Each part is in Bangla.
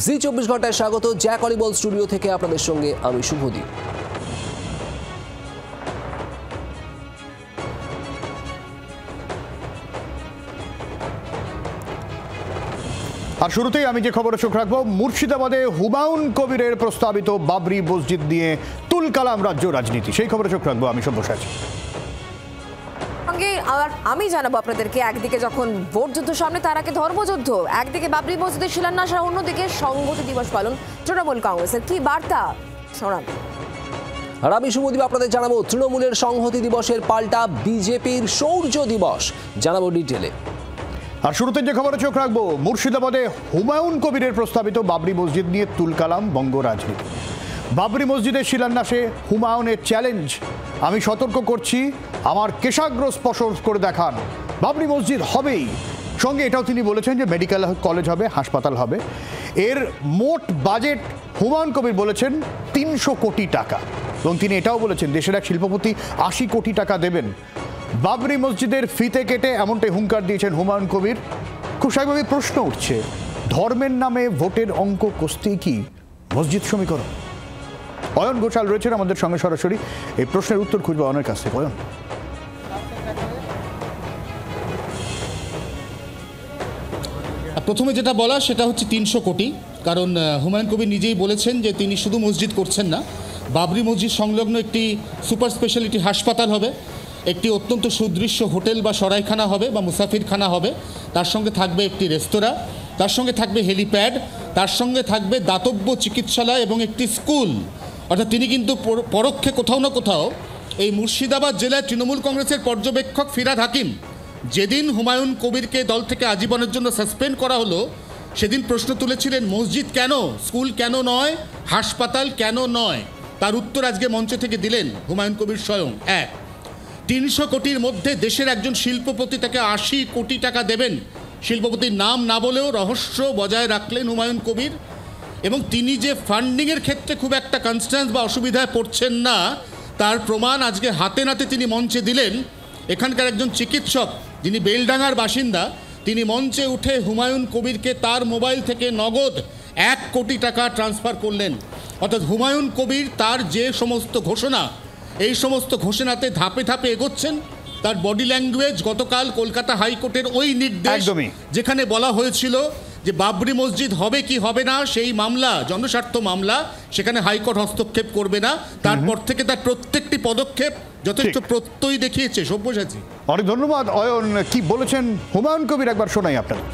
জি 24 ঘন্টায় স্বাগত। জ্যাক অলিবল স্টুডিও থেকে আপনাদের সঙ্গে আমি শুভদীপ। আর শুরুতেই আমি যে খবরে চোখ রাখবো, মুর্শিদাবাদে হুমায়ুন কবিরের প্রস্তাবিত বাবরি মসজিদ নিয়ে তুলকালাম রাজ্য রাজনীতি, সেই খবরে চোখ রাখবো আমি সব্যসাচী। আর আমি জানাবো আপনাদেরকে, একদিকে যখন ভোট যুদ্ধ সামনে তার আগে ধর্মযুদ্ধ, একদিকে বাবরি মসজিদের শিলান্যাস আর অন্যদিকে সংহতি দিবস পালন তৃণমূল কংগ্রেসের, কি বার্তা শোনান। আর আমি শুভদীপ আপনাদের জানাবো তৃণমূলের সংহতি দিবসের পাল্টা বিজেপির শৌর্য দিবস, জানাবো ডিটেলে। আর শুরুতে যে খবরে চোখ রাখবো, মুর্শিদাবাদে হুমায়ুন কবিরের প্রস্তাবিত বাবরি মসজিদ নিয়ে তুলকালাম বঙ্গ রাজনীতি। বাবরি মসজিদের শিলান্যাসে হুমায়ুনের চ্যালেঞ্জ, আমি সতর্ক করছি, আমার কেশাগ্র স্পর্শ করে দেখান, বাবরি মসজিদ হবেই। সঙ্গে এটাও তিনি বলেছেন যে মেডিকেল কলেজ হবে, হাসপাতাল হবে। এর মোট বাজেট হুমায়ুন কবির বলেছেন 300 কোটি টাকা, এবং তিনি এটাও বলেছেন দেশের এক শিল্পপতি 80 কোটি টাকা দেবেন। বাবরি মসজিদের ফিতে কেটে এমনটাই হুঙ্কার দিয়েছেন হুমায়ুন কবির। খুব স্বাভাবিক প্রশ্ন উঠছে, ধর্মের নামে ভোটের অঙ্ক কষতেই কি মসজিদ সমীকরণ? অয়ন ঘোষাল রয়েছেন আমাদের সঙ্গে সরাসরি, এই প্রশ্নের উত্তর খুঁজবো অয়নের কাছ থেকে। অয়ন, প্রথমে যেটা বলা সেটা হচ্ছে 300 কোটি, কারণ হুমায়ুন কবির নিজেই বলেছেন যে তিনি শুধু মসজিদ করছেন না, বাবরি মসজিদ সংলগ্ন একটি সুপার স্পেশালিটি হাসপাতাল হবে, একটি অত্যন্ত সুদৃশ্য হোটেল বা সরাইখানা হবে বা মুসাফিরখানা হবে, তার সঙ্গে থাকবে একটি রেস্তোরাঁ, তার সঙ্গে থাকবে হেলিপ্যাড, তার সঙ্গে থাকবে দাতব্য চিকিৎসালয় এবং একটি স্কুল। অর্থাৎ তিনি কিন্তু পরোক্ষে কোথাও না কোথাও এই মুর্শিদাবাদ জেলায় তৃণমূল কংগ্রেসের পর্যবেক্ষক ফিরহাদ হাকিম, যেদিন হুমায়ুন কবিরকে দল থেকে আজীবনের জন্য সাসপেন্ড করা হলো, সেদিন প্রশ্ন তুলেছিলেন মসজিদ কেন, স্কুল কেন নয়, হাসপাতাল কেন নয়। তার উত্তর আজকে মঞ্চ থেকে দিলেন হুমায়ুন কবির স্বয়ং। 300 কোটির মধ্যে দেশের একজন শিল্পপতি তাকে 80 কোটি টাকা দেবেন। শিল্পপতির নাম না বলেও রহস্য বজায় রাখলেন হুমায়ুন কবির, এবং তিনি যে ফান্ডিংয়ের ক্ষেত্রে খুব একটা কনস্ট্যান্স বা অসুবিধায় পড়ছেন না, তার প্রমাণ আজকে হাতে নাতে তিনি মঞ্চে দিলেন। এখানকার একজন চিকিৎসক যিনি বেলডাঙ্গার বাসিন্দা, তিনি মঞ্চে উঠে হুমায়ুন কবিরকে তার মোবাইল থেকে নগদ 1 কোটি টাকা ট্রান্সফার করলেন। অর্থাৎ হুমায়ুন কবির তার যে সমস্ত ঘোষণা, এই সমস্ত ঘোষণাতে ধাপে ধাপে এগোচ্ছেন। তার বডি ল্যাঙ্গুয়েজ গতকাল কলকাতা হাইকোর্টের ওই নির্দেশ, যেখানে বলা হয়েছিল যে বাবরি মসজিদ হবে কি হবে না, সেই মামলা জনস্বার্থ মামলা, সেখানে হাইকোর্ট হস্তক্ষেপ করবে না, তারপর থেকে তার প্রত্যেকটি পদক্ষেপ যথেষ্ট প্রত্যয় দেখিয়েছে। সব্যসাচী, অনেক ধন্যবাদ অয়ন। কি বলেছেন হুমায়ুন কবির একবার শোনাই আপনাদের।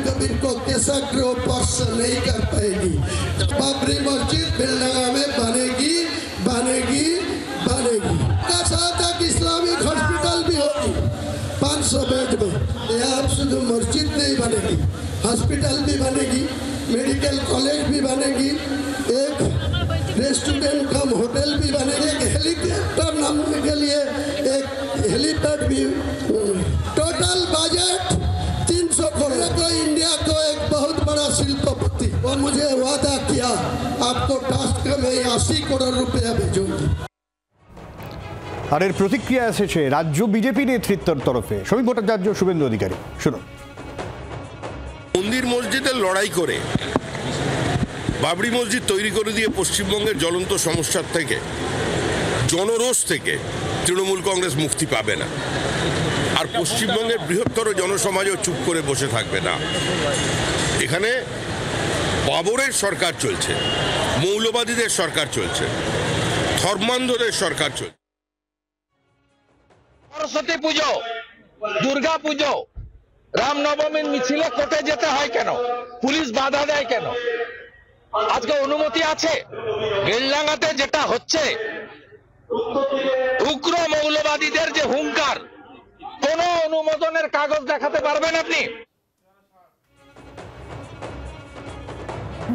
कबीर को केसाग्र स्पर्श नहीं कर पाएगी। बाबरी मस्जिद बेलडंगा में बनेगी बनेगी बनेगी। साथ एक इस्लामिक हॉस्पिटल भी होगी 500 बेड में। यहाँ शुद्ध मस्जिद नहीं बनेगी, हॉस्पिटल भी बनेगी, मेडिकल कॉलेज भी बनेगी, एक रेस्टोरेंट कम होटल भी बनेगी, एक हेलीकॉप्टर नामने के लिए एक हेलीपैड भी। Total budget 300 crore. तो इंडिया को एक बहुत बड़ा शिल्पपति, वो मुझे वादा किया आपको टास्क में 80 करोड़ रुपया भेजूंगी। আর এর প্রতিক্রিয়া এসেছে রাজ্য বিজেপি নেতৃত্বের তরফে। শ্রমিক ভট্টাচার্য, শুভেন্দু অধিকারী, শুনুন। মন্দির মসজিদের লড়াই করে বাবরি মসজিদ তৈরি করে দিয়ে পশ্চিমবঙ্গের জ্বলন্ত সমস্যার থেকে, জনরোষ থেকে তৃণমূল কংগ্রেস মুক্তি পাবে না। আর পশ্চিমবঙ্গের বৃহত্তর জনসমাজও চুপ করে বসে থাকবে না। এখানে বাবরের সরকার চলছে, মৌলবাদীদের সরকার চলছে, ধর্মান্ধদের সরকার চলছে। সরস্বতী পুজো, দুর্গা পুজো, রামনবমীর মিছিলে কোর্টে যেতে হয় কেন? পুলিশ বাধা দেয় কেন? আজকে অনুমতি আছে? বেলডাঙ্গাতে যেটা হচ্ছে, উগ্র মৌলবাদীদের যে হুঙ্কার, কোন অনুমোদনের কাগজ দেখাতে পারবেন আপনি?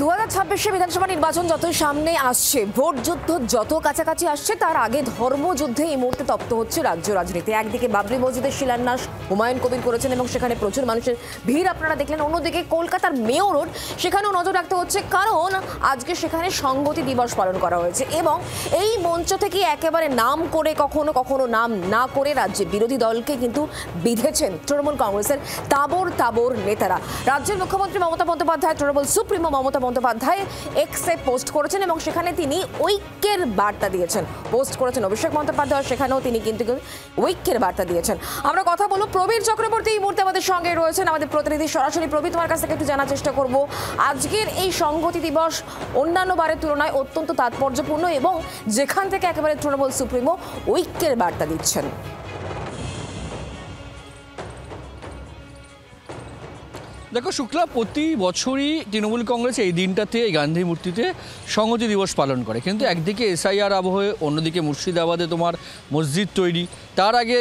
2026 বিধানসভা নির্বাচন যতই সামনে আসছে, ভোট যুদ্ধ যত কাছাকাছি আসছে, তার আগে ধর্মযুদ্ধে এই মুহূর্তে তপ্ত হচ্ছে রাজ্য রাজনীতি। একদিকে বাবরি মসজিদের শিলান্যাস হুমায়ুন কবির করেছেন এবং সেখানে প্রচুর মানুষের ভিড় আপনারা দেখলেন। অন্যদিকে কলকাতার মেয়র রোড, সেখানেও নজর রাখতে হচ্ছে, কারণ আজকে সেখানে সংহতি দিবস পালন করা হয়েছে এবং এই মঞ্চ থেকে একেবারে নাম করে কখনো কখনো নাম না করে রাজ্যের বিরোধী দলকে কিন্তু বিঁধেছেন তৃণমূল কংগ্রেসের তাবর তাবর নেতারা। রাজ্যের মুখ্যমন্ত্রী মমতা বন্দ্যোপাধ্যায়, তৃণমূল সুপ্রিমো মমতা বন্দ্যোপাধ্যায় এক্সে পোস্ট করেছেন এবং সেখানে তিনি ঐক্যের বার্তা দিয়েছেন। পোস্ট করেছেন অভিষেক বন্দ্যোপাধ্যায়, সেখানেও তিনি কিন্তু ঐক্যের বার্তা দিয়েছেন। আমরা কথা বলবো প্রবীর চক্রবর্তী এই মুহূর্তে আমাদের সঙ্গে রয়েছেন, আমাদের প্রতিনিধি সরাসরি। প্রবীর, তোমার কাছ থেকে একটু জানার চেষ্টা করব, আজকের এই সংহতি দিবস অন্যান্য বারের তুলনায় অত্যন্ত তাৎপর্যপূর্ণ এবং যেখান থেকে একেবারে তৃণমূল সুপ্রিমো ঐক্যের বার্তা দিচ্ছেন। দেখো শুক্লা, প্রতি বছরই তৃণমূল কংগ্রেস এই দিনটাতে, এই গান্ধী মূর্তিতে সংহতি দিবস পালন করে, কিন্তু একদিকে এসআইআর আবহে, অন্যদিকে মুর্শিদাবাদে তোমার মসজিদ তৈরি। তার আগে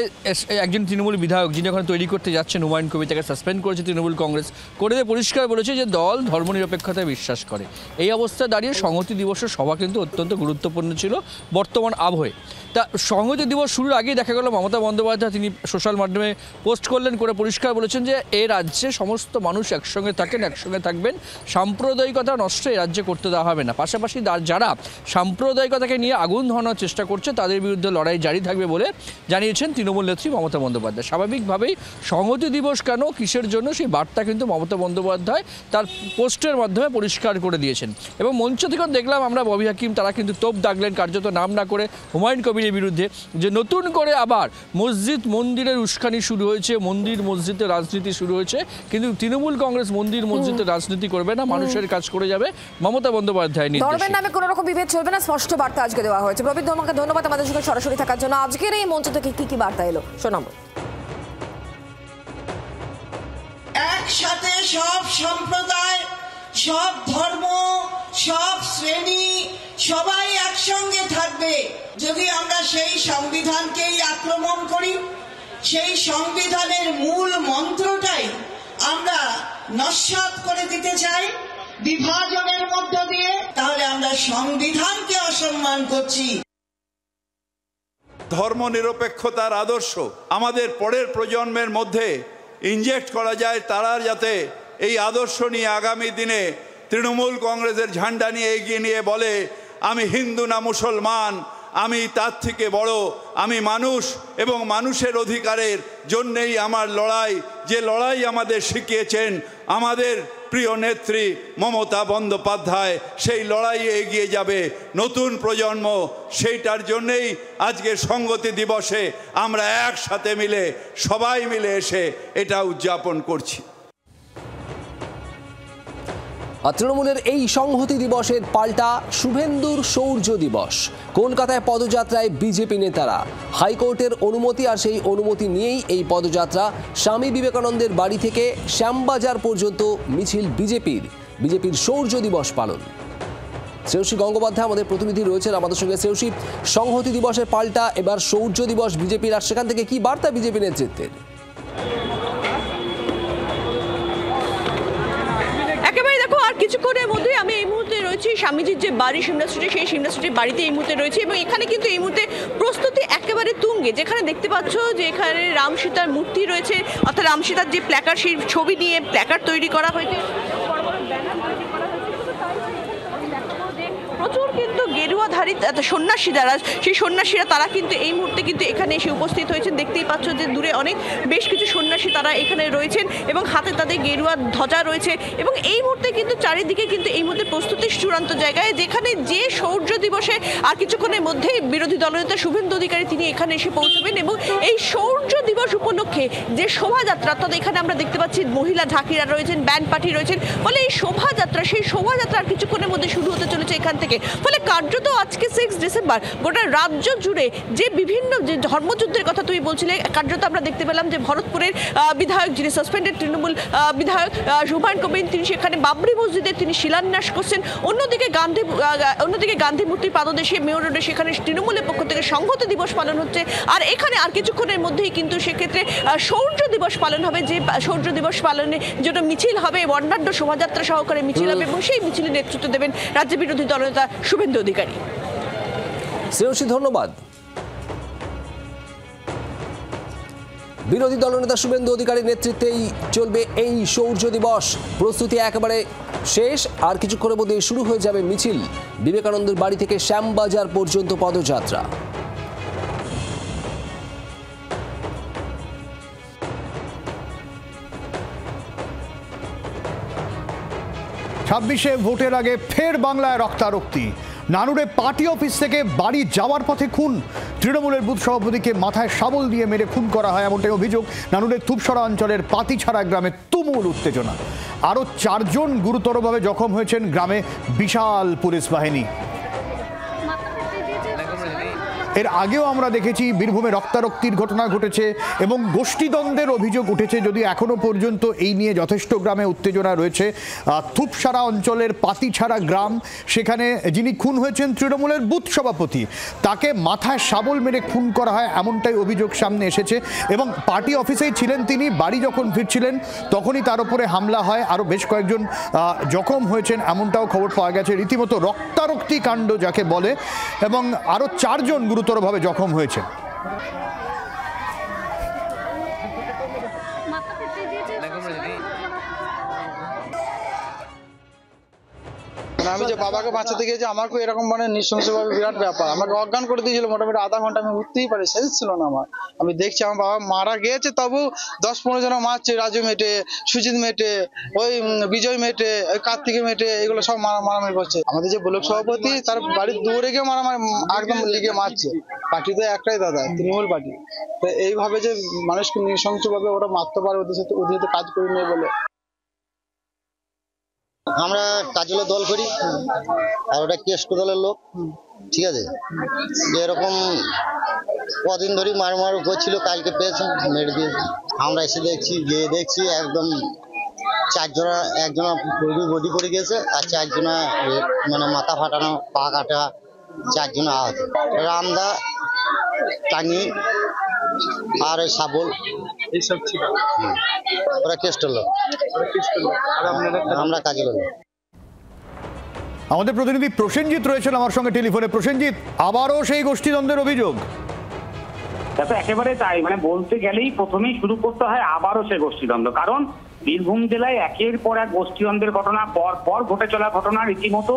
একজন তৃণমূল বিধায়ক যিনি ওখানে তৈরি করতে যাচ্ছেন হুমায়ুন কবির, তাকে সাসপেন্ড করেছে তৃণমূল কংগ্রেস, করে পরিষ্কার বলেছে যে দল ধর্মনিরপেক্ষতায় বিশ্বাস করে। এই অবস্থায় দাঁড়িয়ে সংহতি দিবসের সভা কিন্তু অত্যন্ত গুরুত্বপূর্ণ ছিল বর্তমান আবহে। তা সংহতি দিবস শুরুর আগেই দেখা গেল মমতা বন্দ্যোপাধ্যায় তিনি সোশ্যাল মাধ্যমে পোস্ট করলেন, করে পরিষ্কার বলেছেন যে এই রাজ্যে সমস্ত মানুষ একসঙ্গে থাকেন, একসঙ্গে থাকবেন, সাম্প্রদায়িকতা নষ্ট এই রাজ্যে করতে দেওয়া হবে না। পাশাপাশি যারা সাম্প্রদায়িকতাকে নিয়ে আগুন ধরানোর চেষ্টা করছে তাদের বিরুদ্ধে লড়াই জারি থাকবে বলে জানিয়েছেন তৃণমূল নেত্রী মমতা বন্দ্যোপাধ্যায়। স্বাভাবিকভাবেই সংহতি দিবস কেন, কিসের জন্য, সেই বার্তা কিন্তু মমতা বন্দ্যোপাধ্যায় তার পোস্টের মাধ্যমে পরিষ্কার করে দিয়েছেন। এবং মঞ্চ থেকে দেখলাম আমরা ববি হাকিম, তারা কিন্তু তোপ দাগলেন কার্যত নাম না করে হুমায়ুন কবিরের বিরুদ্ধে, যে নতুন করে আবার মসজিদ মন্দিরের উস্কানি শুরু হয়েছে, মন্দির মসজিদের রাজনীতি শুরু হয়েছে। কিন্তু তৃণমূল কংগ্রেস মন্দির মসজিদের রাজনীতি করবে না, মানুষের কাজ করে যাবে মমতা বন্দ্যোপাধ্যায় নির্দেশে। ধর্মের নামে কোনো রকম বিভেদ চলবে না, স্পষ্ট বার্তা আজকে দেওয়া হয়েছে। প্রবীর, তোমাকে ধন্যবাদ আমাদের সঙ্গে সরাসরি থাকার জন্য। আজকের এই মঞ্চ থেকে কি কি বার্তা এলো শোনাবো। একসাথে সব সম্প্রদায়, সব ধর্ম, সব শ্রেণী সবাই একসঙ্গে থাকবে। যদি আমরা সেই সংবিধানকেই আক্রমণ করি, সেই সংবিধানের মূল মন্ত্রটাই আমরা নস্যাৎ করে দিতে চাই বিভাজনের মধ্য দিয়ে, তাহলে আমরা সংবিধানকে অসম্মান করছি। ধর্মনিরপেক্ষতার আদর্শ আমাদের পরের প্রজন্মের মধ্যে ইনজেক্ট করা যায়, তারা যাতে এই আদর্শ নিয়ে আগামী দিনে তৃণমূল কংগ্রেসের ঝান্ডা নিয়ে এগিয়ে নিয়ে বলে, আমি হিন্দু না মুসলমান, আমি তার থেকে বড়, আমি মানুষ এবং মানুষের অধিকারের জন্যেই আমার লড়াই। যে লড়াই আমাদের শিখিয়েছেন আমাদের প্রিয় নেত্রী মমতা বন্দ্যোপাধ্যায়, সেই লড়াইয়ে এগিয়ে যাবে নতুন প্রজন্ম। সেইটার জন্যেই আজকে সংহতি দিবসে আমরা একসাথে মিলে, সবাই মিলে এসে এটা উদযাপন করছি। তৃণমূলের এই সংহতি দিবসের পাল্টা শুভেন্দুর শৌর্য দিবস। কলকাতায় পদযাত্রায় বিজেপি নেতারা, হাইকোর্টের অনুমতি আর সেই অনুমতি নিয়েই এই পদযাত্রা। স্বামী বিবেকানন্দের বাড়ি থেকে শ্যামবাজার পর্যন্ত মিছিল বিজেপির শৌর্য দিবস পালন। শ্রেয়সী গঙ্গোপাধ্যায় আমাদের প্রতিনিধি রয়েছেন আমাদের সঙ্গে। শ্রেয়সী, সংহতি দিবসের পাল্টা এবার শৌর্য দিবস বিজেপির, আর সেখান থেকে কি বার্তা বিজেপি নেতৃত্বের? আর কিছুক্ষণের মধ্যেই আমি এই মুহূর্তে রয়েছি স্বামীজির যে বাড়ি সিমলা স্ট্রিটে, সেই সিমলা স্ট্রিটের বাড়িতে এই মুহূর্তে রয়েছে এবং এখানে কিন্তু এই মুহূর্তে প্রস্তুতি একেবারে তুঙ্গে। যেখানে দেখতে পাচ্ছ যে এখানে রাম সীতার মূর্তি রয়েছে, অর্থাৎ রাম সীতার যে প্ল্যাকার্ড, সেই ছবি নিয়ে প্ল্যাকার্ড তৈরি করা হয়েছে, প্রচুর কিন্তু গেরুয়াধারী সন্ন্যাসী যারা, সেই সন্ন্যাসীরা তারা কিন্তু এই মুহূর্তে কিন্তু এখানে এসে উপস্থিত হয়েছেন। দেখতেই পাচ্ছ যে দূরে অনেক বেশ কিছু সন্ন্যাসী তারা এখানে রয়েছেন এবং হাতে তাদের গেরুয়া ধ্বজা রয়েছে এবং এই মুহূর্তে কিন্তু চারিদিকে কিন্তু এই মুহূর্তে প্রস্তুতির চূড়ান্ত জায়গায়, যেখানে যে শৌর্য দিবসে আর কিছুক্ষণের মধ্যেই বিরোধী দলনেতা শুভেন্দু অধিকারী তিনি এখানে এসে পৌঁছবেন এবং এই শৌর্য দিবস উপলক্ষে যে শোভাযাত্রা, অর্থাৎ এখানে আমরা দেখতে পাচ্ছি মহিলা ঝাঁকিরা রয়েছেন, ব্যান্ড পার্টি রয়েছেন, ফলে এই শোভাযাত্রা, সেই শোভাযাত্রা আর কিছুক্ষণের মধ্যে শুরু হতে চলেছে এখান থেকে। ফলে কার্যত আজকে 6 ডিসেম্বর গোটা রাজ্য জুড়ে যে বিভিন্ন যে ধর্মযুদ্ধের কথা তুমি বলছিলে, কার্যত আমরা দেখতে পেলাম যে ভরতপুরের বিধায়ক যিনি সাসপেন্ডেড তৃণমূল বিধায়ক হুমায়ুন কবির, তিনি সেখানে বাবরি মসজিদে তিনি শিলান্যাস করছেন। অন্যদিকে গান্ধী মূর্তির পাদদেশে মেয়র রোডে সেখানে তৃণমূলের পক্ষ থেকে সংহতি দিবস পালন হচ্ছে। আর এখানে আর কিছুক্ষণের মধ্যেই কিন্তু সেখানে সেক্ষেত্রে শৌর্য দিবস পালন হবে, যে শৌর্য দিবস পালনে জন্য মিছিল হবে, বর্ণাঢ্য শোভাযাত্রা সহকারে মিছিল হবে এবং সেই মিছিলে নেতৃত্ব দেবেন রাজ্য বিরোধী দলনেতা শুভেন্দু অধিকারী। শ্রেয়সী, ধন্যবাদ। বিরোধী দলনেতা শুভেন্দু অধিকারীর নেতৃত্বেই চলবে এই শৌর্য দিবস। প্রস্তুতি একেবারে শেষ, আর কিছুক্ষণের মধ্যে শুরু হয়ে যাবে মিছিল। বিবেকানন্দের বাড়ি থেকে শ্যামবাজার পর্যন্ত পদযাত্রা। 26শে ভোটের আগে ফের বাংলায় রক্তারক্তি। নানুরে পার্টি অফিস থেকে বাড়ি যাওয়ার পথে খুন। তৃণমূলের বুথ সভাপতিকে মাথায় শাবল দিয়ে মেরে খুন করা হয়, এমনটাই অভিযোগ। নানুরের তুপসরা অঞ্চলের পাতিছাড়া গ্রামে তুমুল উত্তেজনা। আরও 4 জন গুরুতরভাবে জখম হয়েছেন। গ্রামে বিশাল পুলিশ বাহিনী। এর আগেও আমরা দেখেছি বীরভূমে রক্তারক্তির ঘটনা ঘটেছে এবং গোষ্ঠীদ্বন্দ্বের অভিযোগ উঠেছে, যদি এখনো পর্যন্ত এই নিয়ে যথেষ্ট গ্রামে উত্তেজনা রয়েছে। থুপসারা অঞ্চলের পাতিছাড়া গ্রাম, সেখানে যিনি খুন হয়েছেন তৃণমূলের বুথ সভাপতি, তাকে মাথায় শাবল মেরে খুন করা হয়, এমনটাই অভিযোগ সামনে এসেছে। এবং পার্টি অফিসেই ছিলেন তিনি, বাড়ি যখন ফিরছিলেন তখনই তার উপরে হামলা হয়। আরও বেশ কয়েকজন জখম হয়েছেন, এমনটাও খবর পাওয়া গেছে। রীতিমতো রক্তারক্তি কাণ্ড যাকে বলে, এবং আরও 4 জন গুরুতরভাবে জখম হয়েছে। আমি যে বাবাকে বাঁচাতে গিয়েছি, আমাকে এরকম মানে নৃশংসভাবে বিরাট ব্যাপার, আমাকে অজ্ঞান করে দিয়েছিল মোটামুটি আধা ঘন্টা। আমি উঠতেই পারি, শেষ ছিল না আমার। আমি দেখছি আমার বাবা মারা গিয়েছে, তবু 10-15 জন মারছে। রাজু মেটে, সুজিত মেটে, ওই বিজয় মেটে, ওই কার্তিক মেটে, এগুলো সব মারামারি করছে। আমাদের যে ব্লক সভাপতি, তার বাড়ির দূরে গিয়ে মারামারি একদম লিগে মারছে। পার্টি তো একটাই দাদা, তৃণমূল পার্টি। তো এইভাবে যে মানুষকে নৃশংসভাবে ওরা মারতে পারে, ওদের সাথে কাজ করি নেই বলে। আমরা কাজল দল করি, আর ওটা কেষ্ট দলের লোক, ঠিক আছে। এরকম কদিন ধরে মার করছিল, কালকে পেয়েছে, মেরে দিয়েছে। আমরা এসে দেখছি একদম 4 জনা, একজনা বডি পড়ে গেছে, আর 4 জনা মানে মাথা ফাটানো, পা কাটা, 4 জনা আহত। রামদা, টাঙ্গি আর ওই শাবল এইসব ছিল। ওরা কেস্টের লোক, আমরা কাজে লোক। আমাদের প্রতিনিধি প্রসেনজিৎ রয়েছেন আমার সঙ্গে টেলিফোনে। প্রসেনজিৎ, আবারও সেই গোষ্ঠীদ্বন্দ্বের অভিযোগ। একেবারে তাই, মানে বলতে গেলেই প্রথমেই শুরু করতে হয় আবারও সেই গোষ্ঠীদ্বন্দ্ব। কারণ বীরভূম জেলায় একের পর এক গোষ্ঠীদ্বন্দ্বের ঘটনা পর পর ঘটে চলা ঘটনা রীতিমতো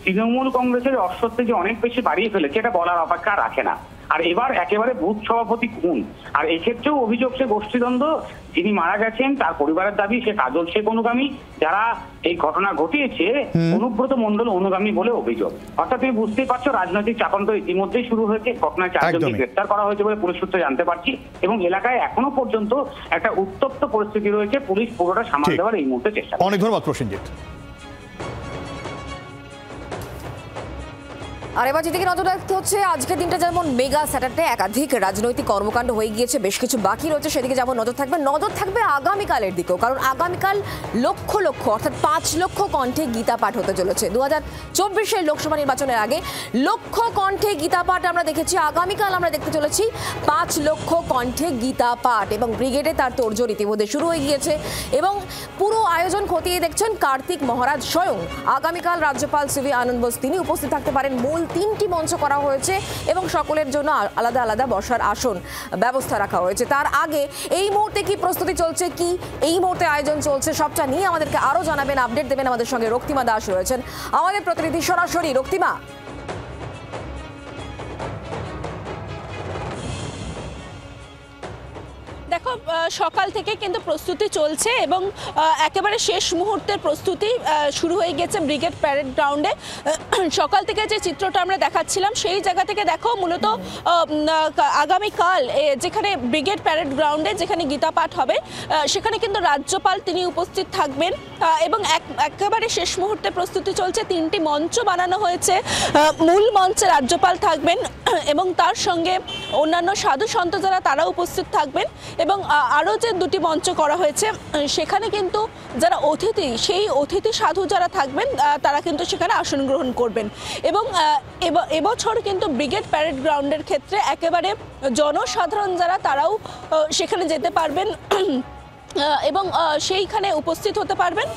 তৃণমূল কংগ্রেসের অস্বস্তি যে অনেক বেশি বাড়িয়ে ফেলেছে, এটা বলার অপেক্ষা রাখে না। আর এবার একেবারে বুথ সভাপতি খুন, আর এক্ষেত্রেও অভিযোগ সে গোষ্ঠীদ্বন্দ্ব। যিনি মারা গেছেন তার পরিবারের দাবি সে কাজল শেখ অনুগামী, যারা এই ঘটনা ঘটিয়েছে অনুব্রত মণ্ডল অনুগামী বলে অভিযোগ। অর্থাৎ তুমি বুঝতেই পারছো রাজনৈতিক চাপান্ত ইতিমধ্যেই শুরু হয়েছে। ঘটনায় 4 জনকে গ্রেফতার করা হয়েছে বলে পুলিশ সূত্রে জানতে পারছি, এবং এলাকায় এখনো পর্যন্ত একটা উত্তপ্ত পরিস্থিতি রয়েছে। পুলিশ পুরোটা সামাল দেওয়ার এই মুহূর্তে চেষ্টা। অনেক ধন্যবাদ প্রসেনজিৎ। আর এবার যেদিকে নজর রাখতে হচ্ছে, আজকের দিনটা যেমন মেগা স্যাটারডে, একাধিক রাজনৈতিক কর্মকাণ্ড হয়ে গিয়েছে, বেশ কিছু বাকি রয়েছে, সেদিকে যেমন নজর থাকবে আগামীকালের দিকেও। কারণ আগামীকাল লক্ষ লক্ষ, অর্থাৎ 5 লক্ষ কণ্ঠে গীতা পাঠ হতে চলেছে। 2024-এর লোকসভা নির্বাচনের আগে লক্ষ কণ্ঠে গীতা পাঠ আমরা দেখেছি। আগামীকাল আমরা দেখতে চলেছি 5 লক্ষ কণ্ঠে গীতা পাঠ, এবং ব্রিগেডে তার তোড়জোড় ইতিমধ্যে শুরু হয়ে গিয়েছে। এবং পুরো আয়োজন খতিয়ে দেখছেন কার্তিক মহারাজ স্বয়ং। আগামীকাল রাজ্যপাল সিভি আনন্দ বোস তিনি উপস্থিত থাকতে পারেন। মূল 3টি মঞ্চ করা হয়েছে এবং সকলের জন্য আলাদা আলাদা বসার আসন ব্যবস্থা রাখা হয়েছে। তার আগে এই মুহূর্তে কি প্রস্তুতি চলছে, কি এই মুহূর্তে আয়োজন চলছে, সবটা নিয়ে আমাদেরকে আরো জানাবেন, আপডেট দেবেন আমাদের সঙ্গে রক্তিমা দাস রয়েছেন, আমাদের প্রতিনিধি সরাসরি। রক্তিমা, দেখো সকাল থেকে কিন্তু প্রস্তুতি চলছে এবং একেবারে শেষ মুহূর্তের প্রস্তুতি শুরু হয়ে গেছে ব্রিগেড প্যারেড গ্রাউন্ডে। সকাল থেকে যে চিত্রটা আমরা দেখাচ্ছিলাম সেই জায়গা থেকে দেখো মূলত আগামীকাল যেখানে ব্রিগেড প্যারেড গ্রাউন্ডে যেখানে গীতা পাঠ হবে সেখানে কিন্তু রাজ্যপাল তিনি উপস্থিত থাকবেন এবং একেবারে শেষ মুহূর্তে প্রস্তুতি চলছে। 3টি মঞ্চ বানানো হয়েছে। মূল মঞ্চে রাজ্যপাল থাকবেন এবং তার সঙ্গে অন্যান্য সাধু সন্ত যারা তারা উপস্থিত থাকবেন এবং আরও যে দুটি মঞ্চ করা হয়েছে সেখানে কিন্তু যারা অতিথি, সেই অতিথি সাধু যারা থাকবেন তারা কিন্তু সেখানে আসন গ্রহণ করবেন। এবং এবছর কিন্তু ব্রিগেড প্যারেড গ্রাউন্ডের ক্ষেত্রে একেবারে জনসাধারণ যারা তারাও সেখানে যেতে পারবেন এবং সেইখানে উপস্থিত হতে পারবেন,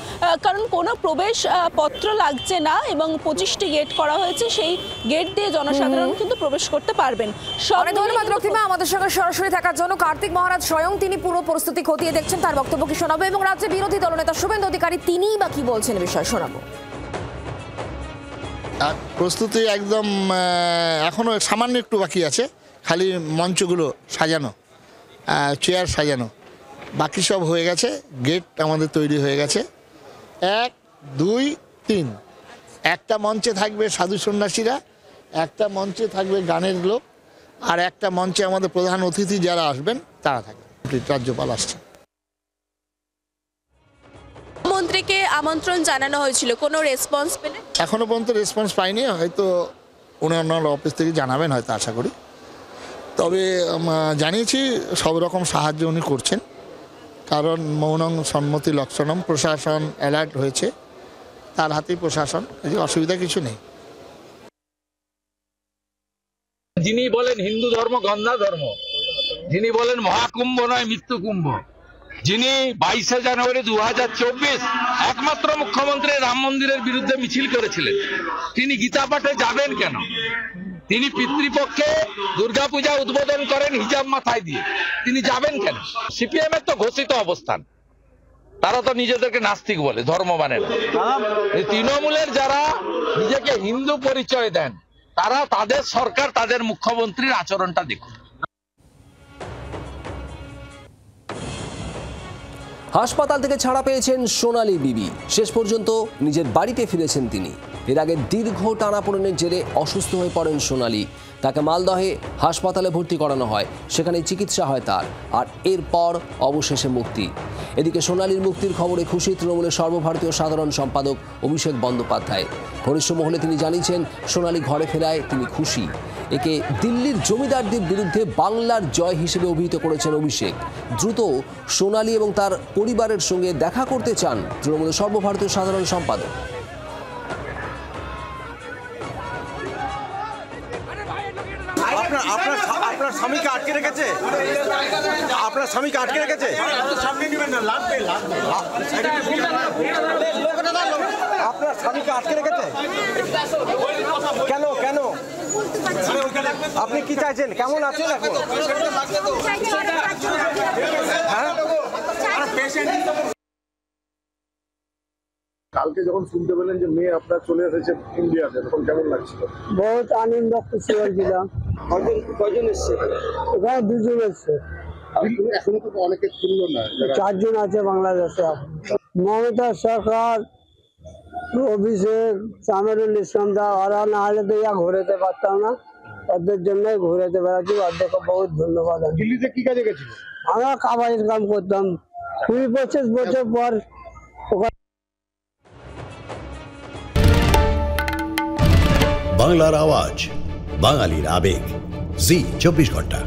কারণ কোনো প্রবেশ পত্র লাগছে না এবং 25টি গেট করা হয়েছে, সেই গেট দিয়ে জনসাধারণ কিন্তু প্রবেশ করতে পারবেন। অনেক ধন্যবাদ রক্তিমা আমাদের সঙ্গে সরাসরি থাকার জন্য। কার্তিক মহারাজ স্বয়ং তিনি পুরো পরিস্থিতি খতিয়ে দেখছেন, তার বক্তব্য কি শোনাবো, এবং রাজ্যে বিরোধী দলনেতা শুভেন্দু অধিকারী তিনিই বা কি বলছেন বিষয় শোনাবো। প্রস্তুতি একদম এখনো সামান্য একটু বাকি আছে, খালি মঞ্চগুলো সাজানো, চেয়ার সাজানো, বাকি সব হয়ে গেছে। গেট আমাদের তৈরি হয়ে গেছে। 1, 2, 3 একটা মঞ্চে থাকবে সাধু সন্ন্যাসীরা, একটা মঞ্চে থাকবে গানের লোক, আর একটা মঞ্চে আমাদের প্রধান অতিথি যারা আসবেন তারা থাকবে। রাজ্যপাল আসছেন। মন্ত্রীকে আমন্ত্রণ জানানো হয়েছিল, কোনো রেসপন্স পেলেন? এখনো পর্যন্ত রেসপন্স পাইনি, হয়তো ওনার অফিস থেকে জানাবেন হয়তো, আশা করি। তবে জানিয়েছি সব রকম সাহায্য উনি করছেন, কারণ মৌনং সম্মতি লক্ষণম, প্রশাসন অ্যালার্ট হয়েছে, তার হাতেই প্রশাসন, অসুবিধা কিছু নেই। যিনি বলেন হিন্দু ধর্ম গন্ধা ধর্ম, যিনি বলেন মহাকুম্ভ নয় মৃত্যু কুম্ভ, যিনি 22শে জানুয়ারি 2024 একমাত্র মুখ্যমন্ত্রী রাম মন্দিরের বিরুদ্ধে মিছিল করেছিলেন, তিনি গীতা পাঠে যাবেন কেন? তিনি পিতৃপক্ষে দুর্গাপূজা উদ্বোধন করেন হিজাব মাথায় দিয়ে, তিনি যাবেন কেন? সিপিএম এর তো ঘোষিত অবস্থান, তারা তো নিজেদেরকে নাস্তিক বলে, ধর্ম মানে না। তৃণমূলের যারা নিজেকে হিন্দু পরিচয় দেন, তারা তাদের সরকার, তাদের মুখ্যমন্ত্রীর আচরণটা দেখুন। হাসপাতাল থেকে ছাড়া পেয়েছেন সোনালী বিবি, শেষ পর্যন্ত নিজের বাড়িতে ফিরেছেন তিনি। এর আগে দীর্ঘ টানাপোড়েনের জেরে অসুস্থ হয়ে পড়েন সোনালী, তাকে মালদহে হাসপাতালে ভর্তি করানো হয়, সেখানে চিকিৎসা হয় তার, আর এরপর অবশেষে মুক্তি। এদিকে সোনালীর মুক্তির খবরে খুশি তৃণমূলের সর্বভারতীয় সাধারণ সম্পাদক অভিষেক বন্দ্যোপাধ্যায়। ঘনিষ্ঠ মহলে তিনি জানিয়েছেন সোনালী ঘরে ফেরায় তিনি খুশি। একে দিল্লির জমিদারদের বিরুদ্ধে বাংলার জয় হিসেবে অভিহিত করেছেন অভিষেক। দ্রুত সোনালী এবং তার পরিবারের সঙ্গে দেখা করতে চান তৃণমূলের সর্বভারতীয় সাধারণ সম্পাদক। আপনার স্বামীকে আটকে রেখেছে, আপনার স্বামীকে আটকে রেখেছে, আপনার স্বামীকে আটকে রেখেছে কেন? কেন আপনি কি চাইছেন? কেমন আছেন এখন? কালকে যখন শুনতে পেলেন যে মেয়ে আপনার চলে এসেছে ইন্ডিয়াতে, তখন কেমন লাগছিল? বহুত আনন্দ খুশি হয়েছিলাম। কয়জন এসছে? ওখানে 2 জন এসছে, এখনো তো অনেকে শুনল না। 4 জন আছে বাংলাদেশে। মমতা সরকার, অভিষেক, সামিরুল ইসলাম দা, ওরা না হলে তো ঘুরাতে পারতাম না, ওদের জন্যই ঘুরাতে পারছি। ওদেরকে বহুত ধন্যবাদ। দিল্লিতে কি কাজে গেছিল? আমরা কাবাডির কাম করতাম, 20-25 বছর পর। বাংলার আওয়াজ, বাঙালির আবেগ, জি 24 ঘন্টা।